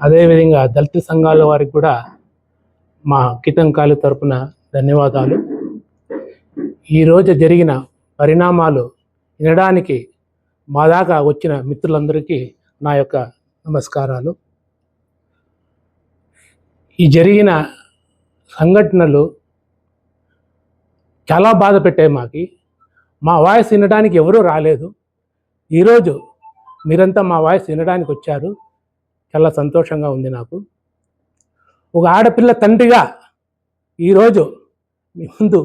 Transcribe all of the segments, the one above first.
అదేవిధంగా దళిత సంఘాల వారికి కూడా మా కితంకాలి తరపున ధన్యవాదాలు. ఈరోజు జరిగిన పరిణామాలు వినడానికి మా దాకా వచ్చిన మిత్రులందరికీ నా యొక్క నమస్కారాలు. ఈ జరిగిన సంఘటనలు చాలా బాధ పెట్టాయి. మా వాయిస్ వినడానికి ఎవరూ రాలేదు. ఈరోజు మీరంతా మా వాయిస్ వినడానికి వచ్చారు. చాలా సంతోషంగా ఉంది నాకు. ఒక ఆడపిల్ల తండ్రిగా ఈరోజు మీ ముందు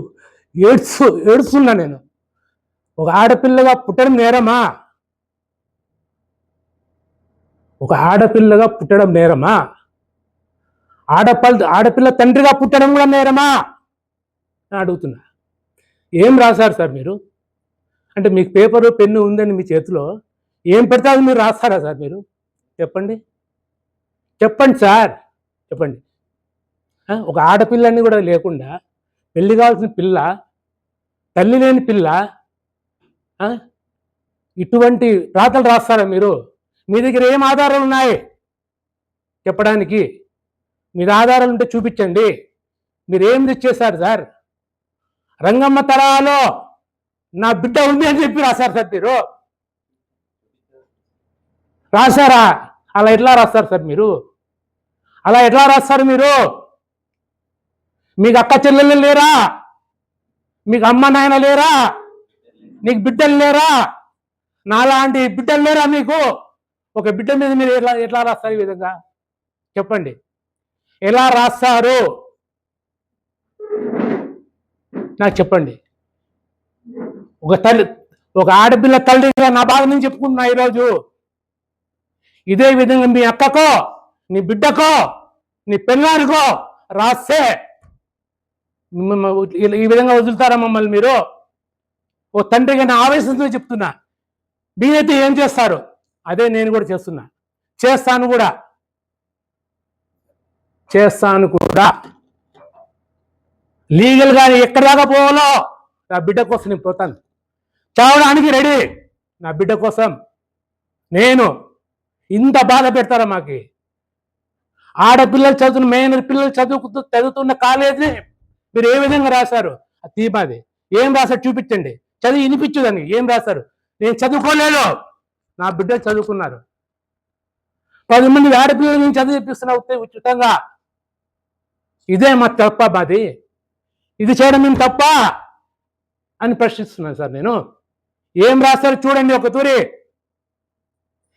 ఏడుస్తున్నా. నేను ఒక ఆడపిల్లగా పుట్టడం నేరమా? ఒక ఆడపిల్లగా పుట్టడం నేరమా? ఆడపిల్ల తండ్రిగా పుట్టడం కూడా నేరమా అని అడుగుతున్నా. ఏం రాశారు సార్ మీరు? అంటే మీకు పేపరు పెన్ను ఉందని మీ చేతిలో ఏం పెడతారు? మీరు రాస్తారా సార్? మీరు చెప్పండి సార్, చెప్పండి. ఒక ఆడపిల్లని కూడా లేకుండా పెళ్లి కావాల్సిన పిల్ల, తల్లి లేని పిల్ల, ఇటువంటి రాతలు రాస్తారా మీరు? మీ దగ్గర ఏం ఆధారాలు ఉన్నాయి చెప్పడానికి? మీరు ఆధారాలు ఉంటే చూపించండి. మీరు ఏం తెచ్చేశారు సార్? రంగమ్మ తరాలో నా బిడ్డ ఉంది అని చెప్పి రాశారు సార్. మీరు రాశారా? అలా ఎట్లా రాస్తారు సార్ మీరు? అలా ఎట్లా రాస్తారు మీరు? మీకు అక్క చెల్లెలు లేరా? మీకు అమ్మ నాయన లేరా? నీకు బిడ్డలు లేరా? నాలాంటి బిడ్డలు లేరా మీకు? ఒక బిడ్డ మీద మీరు ఎట్లా రాస్తారు ఈ విధంగా? చెప్పండి, ఎలా రాస్తారు నాకు చెప్పండి. ఒక ఆడపిల్ల తల్లిగా నా బాధ నుంచి చెప్పుకుంటున్నా ఈరోజు. ఇదే విధంగా మీ అక్కకో, నీ బిడ్డకో, నీ పెళ్ళానికో రాస్తే ఈ విధంగా వదులుతారా మమ్మల్ని మీరు? ఓ తండ్రిగా నా ఆవేశంతో చెప్తున్నా. మీరైతే ఏం చేస్తారు? అదే నేను కూడా చేస్తున్నా, చేస్తాను కూడా. లీగల్గా ఎక్కడ దాకా పోవాలో నా బిడ్డ కోసం నేను పోతాను. చావడానికి రెడీ నా బిడ్డ కోసం. నేను ఇంత బాధ పెడతారా మాకి? ఆడపిల్లలు పిల్లలు చదువుతున్న కాలేజీ మీరు ఏ విధంగా రాశారు? ఆ తీమాది ఏం రాశారు చూపించండి. చదివి వినిపించదని ఏం రాశారు? నేను చదువుకోలేదు, నా బిడ్డలు చదువుకున్నారు. 10 మంది ఆడపిల్లలు నేను చదివిపిస్తున్నా ఉచితంగా. ఇదే మా తప్ప? మాది ఇది చేయడం మేము తప్ప అని ప్రశ్నిస్తున్నాను సార్ నేను. ఏం రాస్తారు చూడండి ఒక తూరి.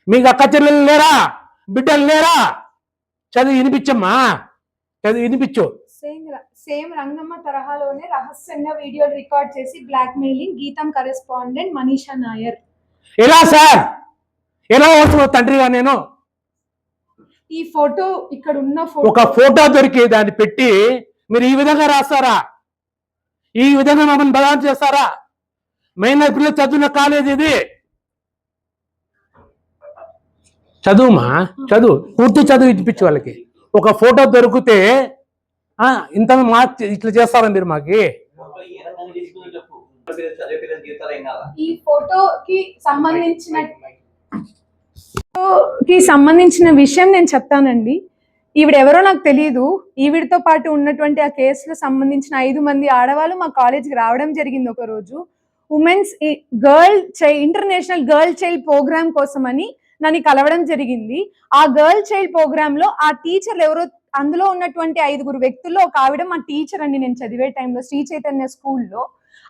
మీకు అక్క చెల్లెలు లేరా? బిడ్డలు లేరా? చదివి వినిపించమ్మా, చదివి వినిపించు. సేమ్ రంగమ్మ తరహాలోనే రహస్యంగా వీడియోలు రికార్డ్ చేసి బ్లాక్ మెయిలింగ్ గీతం కరెస్పాండెంట్ మనీషా నాయర్. ఎలా సార్? ఎలా అవుతుంది తండ్రిగా నేను? ఈ ఫోటో ఇక్కడ ఉన్న ఒక ఫోటో దొరికి దాన్ని పెట్టి మీరు ఈ విధంగా రాస్తారా? ఈ విధంగా మమ్మల్ని బదనాం చేస్తారా? మైనర్ పిల్లలు చదువున్న కాలేజ్ ఇది. చదువుమా, చదువు, పూర్తి చదువు ఇప్పించు వాళ్ళకి. ఒక ఫోటో దొరికితే ఇంత మార్చి ఇట్లా చేస్తారా మీరు? మాకి ఈ ఫోటోకి సంబంధించిన విషయం నేను చెప్తానండి. ఈవిడెవరో నాకు తెలియదు. ఈవిడతో పాటు ఉన్నటువంటి ఆ కేసులో సంబంధించిన 5 మంది ఆడవాళ్ళు మా కాలేజీకి రావడం జరిగింది. ఒక రోజు women's international girl child programme కోసమని నన్ను కలవడం జరిగింది. ఆ గర్ల్ చైల్డ్ ప్రోగ్రామ్ లో ఆ టీచర్లు ఎవరో, అందులో ఉన్నటువంటి 5 వ్యక్తుల్లో ఒక ఆవిడ మా టీచర్ అండి. నేను చదివే టైంలో శ్రీ చైతన్య స్కూల్లో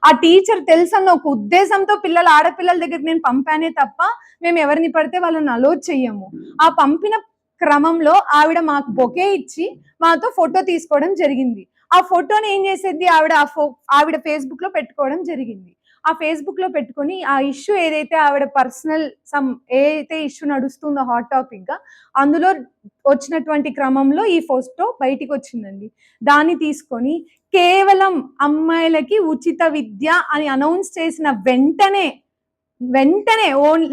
ఆ టీచర్ తెలుసన్న ఒక ఉద్దేశంతో ఆడపిల్లల దగ్గరికి నేను పంపానే తప్ప మేము ఎవరిని పడితే వాళ్ళని అలో చెయ్యము. ఆ పంపిన క్రమంలో ఆవిడ మాకు బొకే ఇచ్చి మాతో ఫోటో తీసుకోవడం జరిగింది. ఆ ఫోటోని ఏం చేసేది ఆవిడ ఫేస్బుక్ లో పెట్టుకోవడం జరిగింది. ఆ ఫేస్బుక్ లో పెట్టుకొని ఆ ఇష్యూ ఏదైతే ఆవిడ పర్సనల్ ఏదైతే ఇష్యూ నడుస్తుందో హాట్ టాపిక్ గా, అందులో వచ్చినటువంటి క్రమంలో ఈ ఫోటో బయటికి వచ్చిందండి. దాన్ని తీసుకొని కేవలం అమ్మాయిలకి ఉచిత విద్య అని అనౌన్స్ చేసిన వెంటనే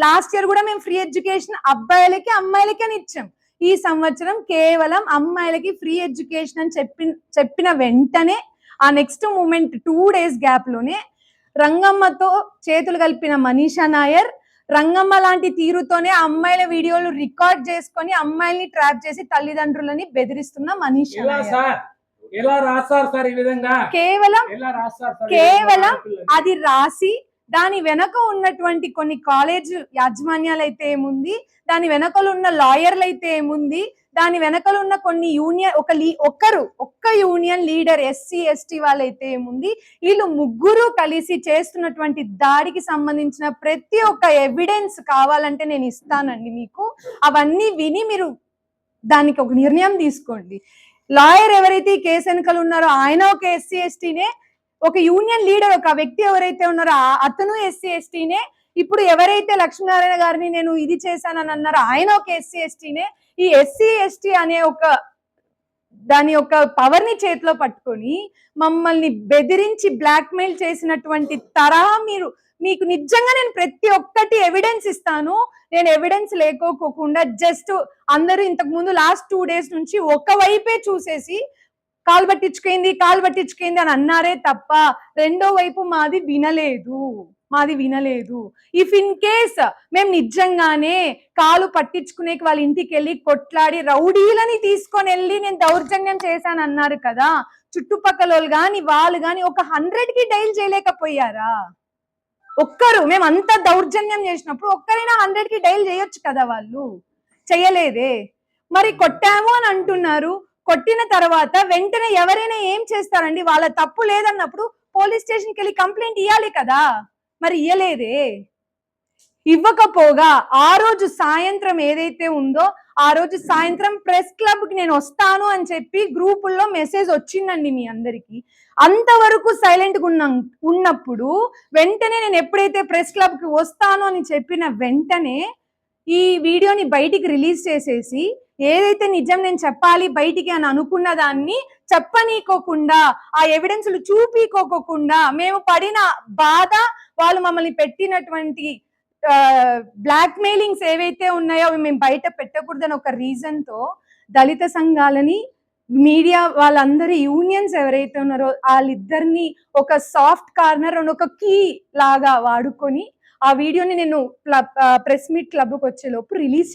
లాస్ట్ ఇయర్ కూడా మేము ఫ్రీ ఎడ్యుకేషన్ అబ్బాయిలకి అమ్మాయిలకి అని ఇచ్చాం. ఈ సంవత్సరం కేవలం అమ్మాయిలకి ఫ్రీ ఎడ్యుకేషన్ అని చెప్పిన వెంటనే ఆ నెక్స్ట్ మూమెంట్ 2 days గ్యాప్ లోనే రంగమ్మతో చేతులు కలిపిన మనీషా నాయర్, రంగమ్మ లాంటి తీరుతోనే అమ్మాయిల వీడియోలు రికార్డ్ చేసుకొని అమ్మాయిల్ని ట్రాప్ చేసి తల్లిదండ్రులని బెదిరిస్తున్న మనీషా నాయర్. ఎలా రాస్తారు సార్ ఈ విధంగా? కేవలం అది రాసి దాని వెనక ఉన్నటువంటి కొన్ని కాలేజ్ యాజమాన్యాలు అయితే ఏముంది, దాని వెనకలు ఉన్న లాయర్లు అయితే ఏముంది, దాని వెనకలు ఉన్న కొన్ని యూనియన్ ఒక్క యూనియన్ లీడర్ ఎస్సీ ఎస్టీ వాళ్ళైతే ఏముంది, వీళ్ళు ముగ్గురు కలిసి చేస్తున్నటువంటి దాడికి సంబంధించిన ప్రతి ఒక్క ఎవిడెన్స్ కావాలంటే నేను ఇస్తానండి మీకు. అవన్నీ విని మీరు దానికి ఒక నిర్ణయం తీసుకోండి. లాయర్ ఎవరైతే ఈ కేసు వెనకలు ఉన్నారో ఆయన ఒక ఎస్సీ ఎస్టీనే, ఒక యూనియన్ లీడర్ ఒక వ్యక్తి ఎవరైతే ఉన్నారో అతను ఎస్సీ ఎస్టీనే, ఇప్పుడు ఎవరైతే లక్ష్మీనారాయణ గారిని నేను ఇది చేశానని అన్నారో ఆయన ఒక ఎస్సీ ఎస్టీనే. ఈ ఎస్సీ ఎస్టీ అనే దాని యొక్క పవర్ ని చేతిలో పట్టుకొని మమ్మల్ని బెదిరించి బ్లాక్ మెయిల్ చేసినటువంటి తరహా మీకు నిజంగా నేను ప్రతి ఒక్కటి ఎవిడెన్స్ ఇస్తాను. నేను ఎవిడెన్స్ లేకోకుండా జస్ట్ అందరూ ఇంతకు ముందు లాస్ట్ 2 days నుంచి ఒక వైపే చూసేసి కాలు పట్టించుకుంది అని అన్నారే తప్ప రెండో వైపు మాది వినలేదు. ఇఫ్ ఇన్ కేస్ మేము నిజంగానే కాలు పట్టించుకునేకి వాళ్ళ ఇంటికి వెళ్ళి కొట్లాడి రౌడీలని తీసుకొని వెళ్ళి నేను దౌర్జన్యం చేశాను అన్నారు కదా, చుట్టుపక్కల వాళ్ళు గాని ఒక 100కి డైల్ చేయలేకపోయారా? ఒక్కరు మేము అంత దౌర్జన్యం చేసినప్పుడు ఒక్కరైనా 100కి డైల్ చేయొచ్చు కదా, వాళ్ళు చెయ్యలేదే. మరి కొట్టాము అని అంటున్నారు. కొట్టిన తర్వాత వెంటనే ఎవరైనా ఏం చేస్తారండి? వాళ్ళ తప్పు లేదన్నప్పుడు పోలీస్ స్టేషన్కి వెళ్ళి కంప్లైంట్ ఇవ్వాలి కదా, మరి ఇయ్యలేదే. ఇవ్వకపోగా ఆ రోజు సాయంత్రం ఏదైతే ఉందో ఆ రోజు సాయంత్రం ప్రెస్ క్లబ్ కి నేను వస్తాను అని చెప్పి గ్రూపుల్లో మెసేజ్ వచ్చిందండి మీ అందరికి. అంతవరకు సైలెంట్ గా ఉన్నప్పుడు వెంటనే నేను ఎప్పుడైతే ప్రెస్ క్లబ్ కి వస్తాను అని చెప్పిన వెంటనే ఈ వీడియోని బయటికి రిలీజ్ చేసేసి ఏదైతే నిజం నేను చెప్పాలి బయటికి అని అనుకున్న దాన్ని చెప్పనీకోకుండా, ఆ ఎవిడెన్స్లు చూపీకోకుండా, మేము పడిన బాధ, వాళ్ళు మమ్మల్ని పెట్టినటువంటి బ్లాక్ మెయిలింగ్స్ ఏవైతే ఉన్నాయో అవి మేము బయట పెట్టకూడదని ఒక రీజన్ తో దళిత సంఘాలని, మీడియా వాళ్ళందరి యూనియన్స్ ఎవరైతే ఉన్నారో వాళ్ళిద్దరిని ఒక సాఫ్ట్ కార్నర్ ఒక కీ లాగా వాడుకొని ఆ వీడియోని నేను ప్రెస్ మీట్ క్లబ్కి వచ్చేలోపు రిలీజ్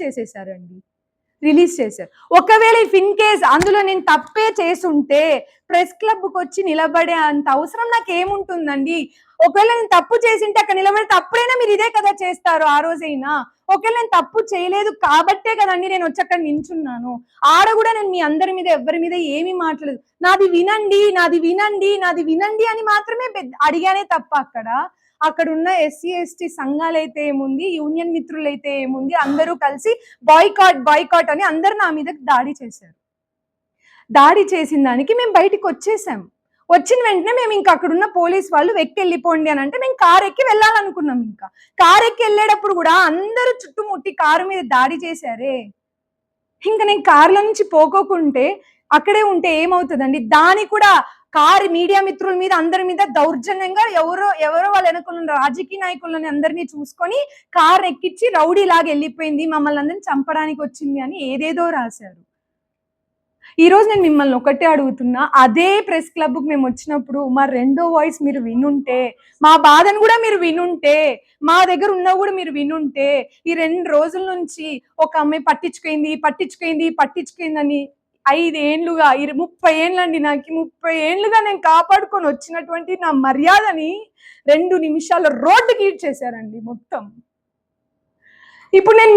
చేశారు. ఒకవేళ ఇఫ్ ఇన్ కేస్ అందులో నేను తప్పే చేసుంటే ప్రెస్ క్లబ్కి వచ్చి నిలబడే అంత అవసరం నాకు ఏముంటుందండి? ఒకవేళ నేను తప్పు చేసింటే అక్కడ నిలబడితే అప్పుడైనా మీరు ఇదే కదా చేస్తారు, ఆ రోజైనా. ఒకవేళ నేను తప్పు చేయలేదు కాబట్టే కదండి నేను వచ్చి అక్కడ నించున్నాను. ఆడ కూడా నేను మీ అందరి మీద ఎవరి మీద ఏమీ మాట్లాడలేదు. నాది వినండి అని మాత్రమే అడిగానే తప్ప అక్కడ ఉన్న ఎస్సీ ఎస్టీ సంఘాలైతే ఏముంది, యూనియన్ మిత్రులైతే ఏముంది, అందరూ కలిసి బాయ్కాట్ అని అందరు నా మీద దాడి చేశారు. దాడి చేసిన దానికి మేము బయటికి వచ్చేసాం. వచ్చిన వెంటనే మేము ఇంకా అక్కడ ఉన్న పోలీస్ వాళ్ళు వెళ్ళిపోండి అని అంటే మేము కారు ఎక్కి వెళ్ళాలనుకున్నాం. ఇంకా కారు ఎక్కి వెళ్ళేటప్పుడు కూడా అందరూ చుట్టుముట్టి కారు మీద దాడి చేశారే. ఇంకా నేను కారులో నుంచి పోకోకుంటే అక్కడే ఉంటే ఏమవుతుందండి? దాని కూడా కారు మీడియా మిత్రుల మీద అందరి మీద దౌర్జన్యంగా ఎవరో వాళ్ళ వెనకున్న రాజకీయ నాయకులని అందరినీ చూసుకొని కారు ఎక్కించి రౌడీ లాగా వెళ్ళిపోయింది, మమ్మల్ని అందరిని చంపడానికి వచ్చింది అని ఏదేదో రాశారు. ఈ రోజు నేను మిమ్మల్ని ఒకటే అడుగుతున్నా, అదే ప్రెస్ క్లబ్ కు మేము వచ్చినప్పుడు మా రెండో వాయిస్ మీరు వినుంటే, మా బాధను కూడా మీరు వినుంటే, మా దగ్గర ఉన్నవి కూడా మీరు వినుంటే, ఈ 2 రోజుల నుంచి ఒక అమ్మాయి పట్టించుకుంది అని 5 ఏళ్లుగా 30 ఏళ్ళండి నాకు, 30 ఏళ్లుగా నేను కాపాడుకొని వచ్చినటువంటి నా మర్యాదని 2 నిమిషాల రోడ్డుకి ఈడ్చేశారండి మొత్తం. ఇప్పుడు నేను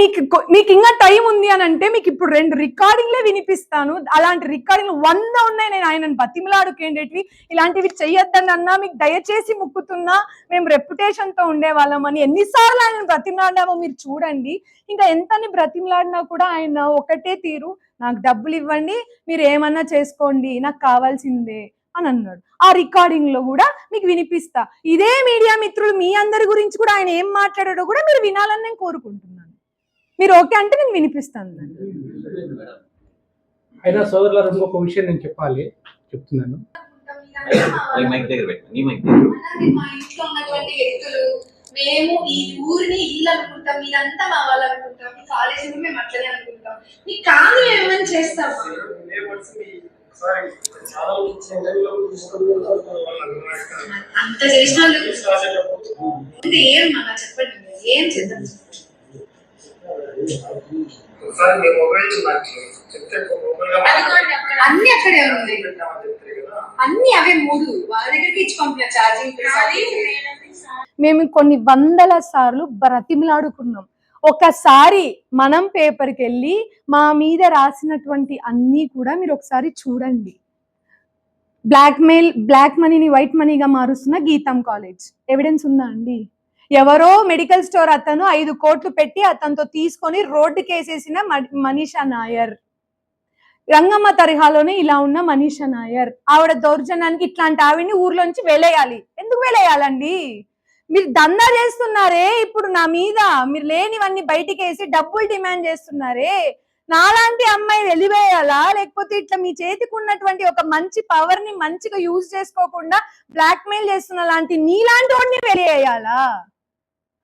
మీకు ఇంకా టైం ఉంది అని అంటే మీకు ఇప్పుడు 2 రికార్డింగ్లే వినిపిస్తాను. అలాంటి రికార్డింగ్లు 100 ఉన్నాయి. నేను ఆయనను బతిమలాడుకేండేటివి ఇలాంటివి చెయ్యొద్దని అన్నా, మీకు దయచేసి ముక్కుతున్నా, మేము రెప్యుటేషన్ తో ఉండేవాళ్ళమని ఎన్నిసార్లు ఆయనను బ్రతిమలాడినామో మీరు చూడండి. ఇంకా ఎంతని బ్రతిమలాడినా కూడా ఆయన ఒకటే తీరు, నాకు డబ్బులు ఇవ్వండి, మీరు ఏమన్నా చేసుకోండి, నాకు కావాల్సిందే అని అన్నాడు. ఆ రికార్డింగ్ లో కూడా మీకు వినిపిస్తా. ఇదే మీడియా మిత్రులు మీ అందరి గురించి కూడా ఆయన ఏం మాట్లాడాడో కూడా మీరు వినాలని నేను కోరుకుంటున్నాను. మీరు ఓకే అంటే నేను వినిపిస్తాను. అయినా సోదరులారు ఇంకొక విషయం నేను చెప్తున్నాను. మేము ఈ ఊరిని ఇల్లు అనుకుంటాం, మీరంతా మా వాళ్ళు అనుకుంటాం, ఈ కాలేజీని మేము అట్లనే అనుకుంటాం. మీ కాదు ఏమని చేస్తాం, అంత చేసిన ఏం మళ్ళా చెప్పండి, ఏం చేద్దాం. అన్ని అక్కడే ఉంది, అన్ని అవే 3 వాళ్ళ దగ్గరికి ఇచ్చి పంపిన ఛార్జింగ్. మేము కొన్ని వందల సార్లు బ్రతిమిలాడుకున్నాం. ఒకసారి మనం పేపర్కి వెళ్ళి మా మీద రాసినటువంటి అన్నీ కూడా మీరు ఒకసారి చూడండి. బ్లాక్ మనీని వైట్ మనీగా మారుస్తున్న గీతం కాలేజ్ ఎవిడెన్స్ ఉందా అండి? ఎవరో మెడికల్ స్టోర్ అతను 5 కోట్లు పెట్టి అతనితో తీసుకొని రోడ్డుకి వేసేసిన మనీషా నాయర్, రంగమ్మ తరహాలోనే ఇలా ఉన్న మనీషా నాయర్, ఆవిడ దౌర్జన్యానికి ఇట్లాంటి ఆవిడ్ని ఊర్లోంచి వెలేయాలి. ఎందుకు వెలేయాలండి? మీరు దందా చేస్తున్నారే ఇప్పుడు నా మీద, మీరు లేనివన్నీ బయటికి వేసి డబ్బులు డిమాండ్ చేస్తున్నారే. నాలాంటి అమ్మాయి వెలివేయాలా, లేకపోతే ఇట్లా మీ చేతికి ఉన్నటువంటి ఒక మంచి పవర్ ని మంచిగా యూజ్ చేసుకోకుండా బ్లాక్ మెయిల్ చేస్తున్న లాంటి నీలాంటి వాడిని వెలివేయాలా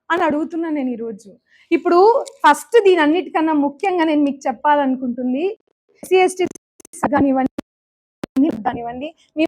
అని అడుగుతున్నా నేను ఈరోజు. ఇప్పుడు ఫస్ట్ దీని అన్నిటికన్నా ముఖ్యంగా నేను మీకు చెప్పాలనుకుంటుంది, ఎస్సీ కానివ్వండి మీ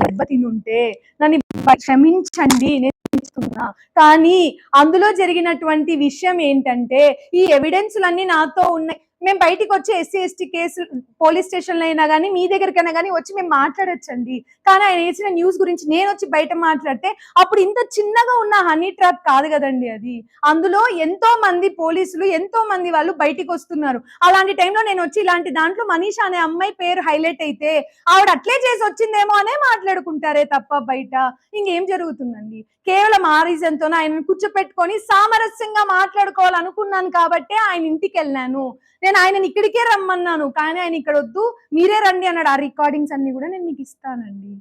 దెబ్బతినుంటే నన్ను క్షమించండి నేను ఇస్తున్నా. కానీ అందులో జరిగినటువంటి విషయం ఏంటంటే ఈ ఎవిడెన్స్లన్నీ నాతో ఉన్నాయి. మేము బయటికి వచ్చి ఎస్సీ ఎస్టీ కేసు పోలీస్ స్టేషన్లో అయినా కానీ మీ దగ్గరికైనా కానీ వచ్చి మేము మాట్లాడొచ్చండి. కానీ ఆయన వేసిన న్యూస్ గురించి నేను వచ్చి బయట మాట్లాడితే అప్పుడు ఇంత చిన్నగా ఉన్న హనీ ట్రాప్ కాదు కదండి అది. అందులో ఎంతో మంది పోలీసులు ఎంతో మంది వాళ్ళు బయటికి వస్తున్నారు. అలాంటి టైంలో నేను వచ్చి ఇలాంటి దాంట్లో మనీషా అనే అమ్మాయి పేరు హైలైట్ అయితే ఆవిడ అట్లే చేసి వచ్చిందేమో అనే మాట్లాడుకుంటారే తప్ప బయట ఇంకేం జరుగుతుందండి? కేవలం ఆ రీజన్ తోనే ఆయన కూర్చోపెట్టుకొని సామరస్యంగా మాట్లాడుకోవాలనుకున్నాను కాబట్టి ఆయన ఇంటికి వెళ్ళాను. నేను ఆయనని ఇక్కడికే రమ్మన్నాను, కానీ ఆయన ఇక్కడ వద్దు మీరే రండి అన్నాడు. ఆ రికార్డింగ్స్ అన్ని కూడా నేను మీకు ఇస్తానండి.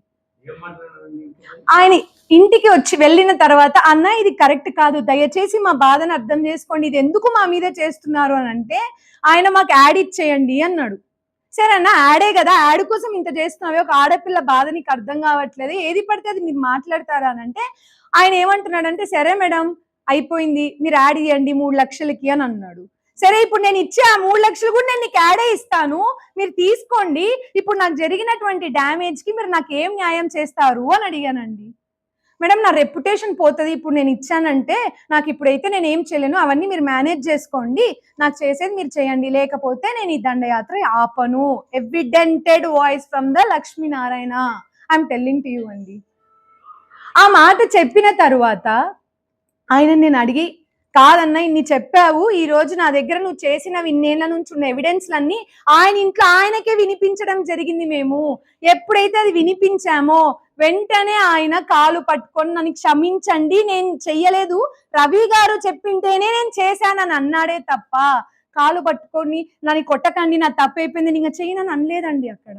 ఆయన ఇంటికి వచ్చి వెళ్ళిన తర్వాత అన్న ఇది కరెక్ట్ కాదు, దయచేసి మా బాధను అర్థం చేసుకోండి, ఇది ఎందుకు మా మీద చేస్తున్నారు అని అంటే ఆయన మాకు యాడ్ ఇచ్చేయండి అన్నాడు. సరే అన్న యాడే కదా, యాడ్ కోసం ఇంత చేస్తున్నావే, ఒక ఆడపిల్ల బాధ నీకు అర్థం కావట్లేదు, ఏది పడితే అది మీరు మాట్లాడతారా అని అంటే ఆయన ఏమంటున్నాడంటే సరే మేడం అయిపోయింది మీరు యాడ్ ఇవ్వండి 3 లక్షలకి అని అన్నాడు. సరే ఇప్పుడు నేను ఇచ్చే ఆ 3 లక్షలు కూడా నేను నీకు యాడే ఇస్తాను, మీరు తీసుకోండి, ఇప్పుడు నాకు జరిగినటువంటి డ్యామేజ్ కి మీరు నాకు ఏం న్యాయం చేస్తారు అని అడిగానండి. మేడం నా రెప్యుటేషన్ పోతుంది, ఇప్పుడు నేను ఇచ్చానంటే నాకు ఇప్పుడైతే నేను ఏం చేయలేను, అవన్నీ మీరు మేనేజ్ చేసుకోండి, నాకు చేసేది మీరు చేయండి, లేకపోతే నేను ఈ దండయాత్ర ఆపను. Evidented voice from the Lakshminarayana, I'm telling to you అండి. ఆ మాట చెప్పిన తరువాత ఆయన నేను అడిగి కాదన్నా ఇన్ని చెప్పావు, ఈ రోజు నా దగ్గర నువ్వు చేసినవి ఇన్నేళ్ల నుంచి ఉన్న ఎవిడెన్స్లన్నీ ఆయన ఇంట్లో ఆయనకే వినిపించడం జరిగింది. మేము ఎప్పుడైతే అది వినిపించామో వెంటనే ఆయన కాలు పట్టుకొని నన్ను క్షమించండి నేను చెయ్యలేదు, రవి గారు చెప్పింటేనే నేను చేశానని అన్నాడే తప్ప కాలు పట్టుకొని నన్ను కొట్టకండి నా తప్పు అయిపోయింది నేను చెయ్యనని అనలేదండి. అక్కడ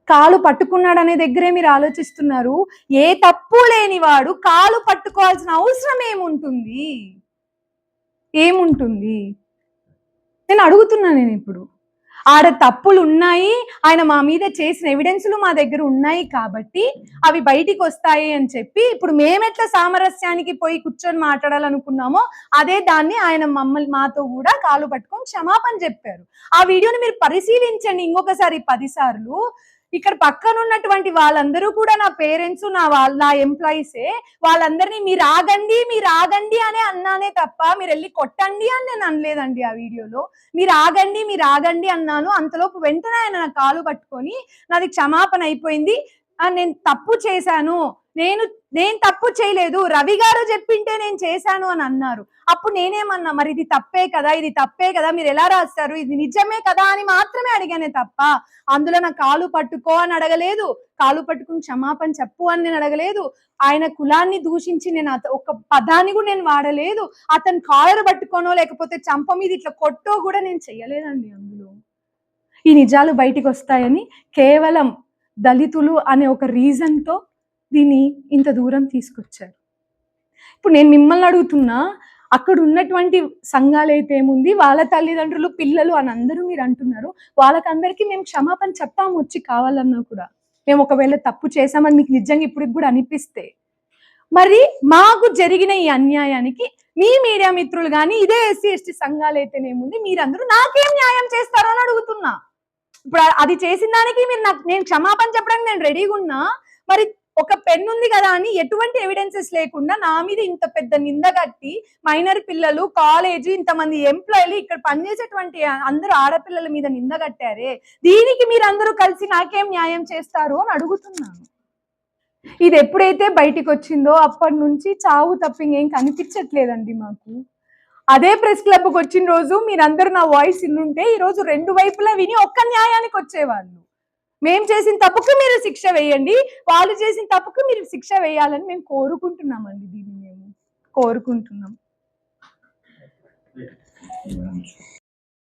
కాలు పట్టుకున్నాడు అనే దగ్గరే మీరు ఆలోచిస్తున్నారు. ఏ తప్పు లేనివాడు కాలు పట్టుకోవాల్సిన అవసరం ఏముంటుంది? నేను అడుగుతున్నాను. నేను ఇప్పుడు ఆడ తప్పులు ఉన్నాయి, ఆయన మా మీద చేసిన ఎవిడెన్స్లు మా దగ్గర ఉన్నాయి కాబట్టి అవి బయటికి వస్తాయి అని చెప్పి ఇప్పుడు మేమెట్లా సామరస్యానికి పోయి కూర్చొని మాట్లాడాలనుకున్నామో అదే దాన్ని ఆయన మమ్మల్ని మాతో కూడా కాలు పట్టుకొని క్షమాపణ చెప్పారు. ఆ వీడియోని మీరు పరిశీలించండి ఇంకొకసారి 10 సార్లు. ఇక్కడ పక్కన ఉన్నటువంటి వాళ్ళందరూ కూడా నా పేరెంట్స్, నా ఎంప్లాయీసే. వాళ్ళందరినీ మీరు ఆగండి అనే అన్నానే తప్ప మీరు వెళ్ళి కొట్టండి అని నేను అనలేదండి. ఆ వీడియోలో మీరు ఆగండి అన్నాను. అంతలోపు వెంటనే ఆయన నా కాలు పట్టుకొని నాది క్షమాపణ అయిపోయింది, నేను తప్పు చేశాను, నేను తప్పు చేయలేదు, రవి గారు చెప్పింటే నేను చేశాను అని అన్నారు. అప్పుడు నేనేమన్నా మరి ఇది తప్పే కదా మీరు ఎలా రాస్తారు, ఇది నిజమే కదా అని మాత్రమే అడిగానే తప్ప అందులో నా కాలు పట్టుకో అని అడగలేదు, కాలు పట్టుకుని క్షమాపణ చెప్పు అని నేను అడగలేదు, ఆయన కులాన్ని దూషించి నేను ఒక పదాన్ని కూడా నేను వాడలేదు, అతను కాలర్ పట్టుకోనో లేకపోతే చంప మీద ఇట్లా కొట్టో కూడా నేను చెయ్యలేదండి. అందులో ఈ నిజాలు బయటికి వస్తాయని కేవలం దళితులు అనే ఒక రీజన్తో దీన్ని ఇంత దూరం తీసుకొచ్చారు. ఇప్పుడు నేను మిమ్మల్ని అడుగుతున్నా, అక్కడ ఉన్నటువంటి సంఘాలు అయితే ఏముంది, వాళ్ళ తల్లిదండ్రులు పిల్లలు అని అందరూ మీరు అంటున్నారు, వాళ్ళకందరికీ మేము క్షమాపణ చెప్తాము వచ్చి కావాలన్నా కూడా. మేము ఒకవేళ తప్పు చేశామని మీకు నిజంగా ఇప్పుడు కూడా అనిపిస్తే, మరి మాకు జరిగిన ఈ అన్యాయానికి మీ మీడియా మిత్రులు కానీ ఇదే ఎస్సీ ఎస్టీ సంఘాలు అయితేనేముంది మీరందరూ నాకేం న్యాయం చేస్తారో అని అడుగుతున్నా. ఇప్పుడు అది చేసిన దానికి మీరు నేను క్షమాపణ చెప్పడానికి నేను రెడీగా ఉన్నా. మరి ఒక పెన్ ఉంది కదా అని ఎటువంటి ఎవిడెన్సెస్ లేకుండా నా మీద ఇంత పెద్ద నింద కట్టి, మైనర్ పిల్లలు, కాలేజ్, ఇంతమంది ఎంప్లాయీలు, ఇక్కడ పనిచేసేటువంటి అందరూ ఆడపిల్లల మీద నింద కట్టారే, దీనికి మీరు అందరూ కలిసి నాకేం న్యాయం చేస్తారు అని అడుగుతున్నాను. ఇది ఎప్పుడైతే బయటికి వచ్చిందో అప్పటి నుంచి చావు తప్ప ఇంకేం కనిపించట్లేదండి మాకు. అదే ప్రెస్ క్లబ్కి వచ్చిన రోజు మీరందరూ నా వాయిస్ ఇన్నుంటే ఈ రోజు రెండు వైపులా విని ఒక్క న్యాయానికి వచ్చేవాళ్ళు. మేము చేసిన తప్పుకు మీరు శిక్ష వేయండి, వాళ్ళు చేసిన తప్పుకు మీరు శిక్ష వేయాలని మేము కోరుకుంటున్నామండి. దీన్ని మేము కోరుకుంటున్నాం.